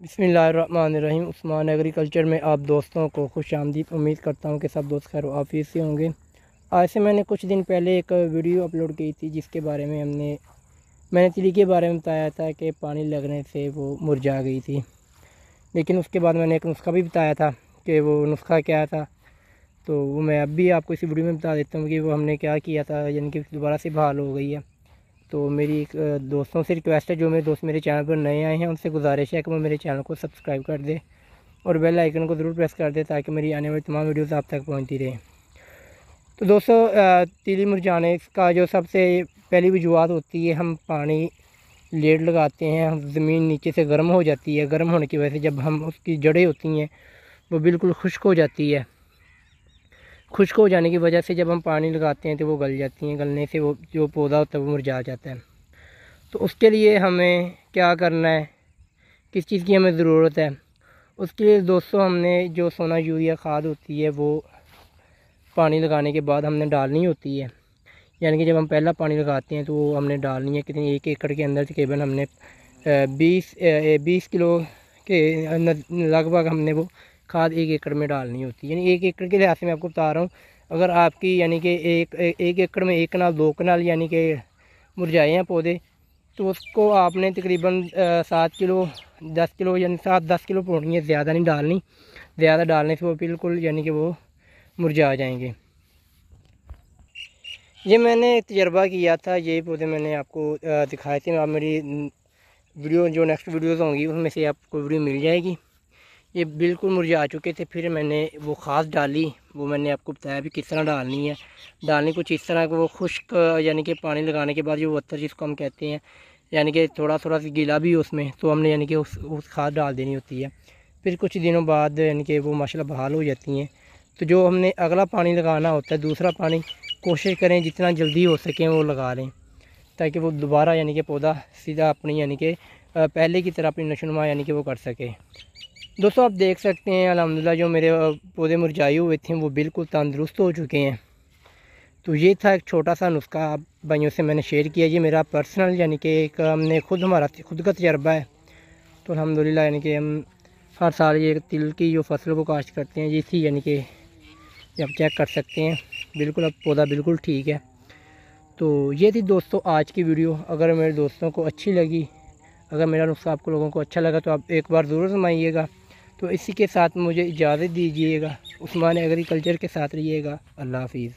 बिस्मिल्लाहिर्रहमानिर्रहीम। उस्मान एग्रीकल्चर में आप दोस्तों को खुश आमदीद। उम्मीद करता हूँ कि सब दोस्त खैर आफियत से होंगे। आज से मैंने कुछ दिन पहले एक वीडियो अपलोड की थी जिसके बारे में मैंने तिली के बारे में बताया था कि पानी लगने से वो मुरझा गई थी। लेकिन उसके बाद मैंने एक नुस्खा भी बताया था कि वो नुस्खा क्या था, तो वो मैं अब भी आपको इसी वीडियो में बता देता हूँ कि वो हमने क्या किया था, यानी कि दोबारा से बहाल हो गई है। तो मेरी एक दोस्तों से रिक्वेस्ट है, जो मेरे दोस्त मेरे चैनल पर नए आए हैं उनसे गुजारिश है कि वो मेरे चैनल को सब्सक्राइब कर दे और बेल आइकन को ज़रूर प्रेस कर दे ताकि मेरी आने वाली तमाम वीडियोस आप तक पहुंचती रहे। तो दोस्तों, तीली मुरझाने का जो सबसे पहली वजूहत होती है, हम पानी लेट लगाते हैं, हम ज़मीन नीचे से गर्म हो जाती है। गर्म होने की वजह से जब हम उसकी जड़ें होती हैं वो बिल्कुल खुश्क हो जाती है। खुश्क हो जाने की वजह से जब हम पानी लगाते हैं तो वो गल जाती हैं। गलने से वो जो पौधा होता है वो मुरझा जाता है। तो उसके लिए हमें क्या करना है, किस चीज़ की हमें ज़रूरत है, उसके लिए दोस्तों हमने जो सोना यूरिया खाद होती है वो पानी लगाने के बाद हमने डालनी होती है। यानी कि जब हम पहला पानी लगाते हैं तो वो हमने डालनी है कितनी, 1 एकड़ के अंदर तकरीबन हमने 20 किलो के लगभग हमने वो खाद 1 एकड़ में डालनी होती है। यानी 1 एकड़ के लिहाज से मैं आपको बता रहा हूँ। अगर आपकी यानी कि एक एकड़ में 1 कनाल 2 कनाल यानी कि मुरझाए हैं पौधे, तो उसको आपने तकरीबन 7 किलो 10 किलो यानी 7-10 किलो पानी है, ज़्यादा नहीं डालनी। ज़्यादा डालने से वो बिल्कुल यानी कि वो मुरझा जाएंगे। ये मैंने तजर्बा किया था, ये पौधे मैंने आपको दिखाए थे। आप मेरी वीडियो जो नेक्स्ट वीडियोज़ होंगी उसमें से आपको वीडियो मिल जाएगी। ये बिल्कुल मुरझा चुके थे। फिर मैंने वो खाद डाली, वो मैंने आपको बताया भी किस तरह डालनी है। डालनी कुछ इस तरह कि वो खुश्क यानी कि पानी लगाने के बाद जो वत्तर जिसको हम कहते हैं, यानी कि थोड़ा थोड़ा सा गीला भी उसमें, तो हमने यानी कि उस खाद डाल देनी होती है। फिर कुछ दिनों बाद यानी कि वो माशाल्लाह बहाल हो जाती हैं। तो जो हमने अगला पानी लगाना होता है, दूसरा पानी, कोशिश करें जितना जल्दी हो सके वो लगा लें ताकि वो दोबारा यानी कि पौधा सीधा अपनी यानी कि पहले की तरह अपनी नशोनुमा यानी कि वो कर सके। दोस्तों, आप देख सकते हैं अल्हम्दुलिल्लाह जो मेरे पौधे मुरझाए हुए थे वो बिल्कुल तंदुरुस्त हो चुके हैं। तो ये था एक छोटा सा नुस्खा आप भाइयों से मैंने शेयर किया। ये मेरा पर्सनल यानी कि एक हमने हमारा खुद का तजर्बा है। तो अल्हम्दुलिल्लाह यानी कि हम हर साल ये तिल की जो फसल को काश्त करते हैं, ये थी यानी कि आप चेक कर सकते हैं बिल्कुल अब पौधा बिल्कुल ठीक है। तो ये थी दोस्तों आज की वीडियो। अगर मेरे दोस्तों को अच्छी लगी, अगर मेरा नुस्खा आपको लोगों को अच्छा लगा तो आप एक बार ज़रूर आजमाइएगा। तो इसी के साथ मुझे इजाज़त दीजिएगा। उस्मान एग्रीकल्चर के साथ रहिएगा। अल्लाह हाफिज़।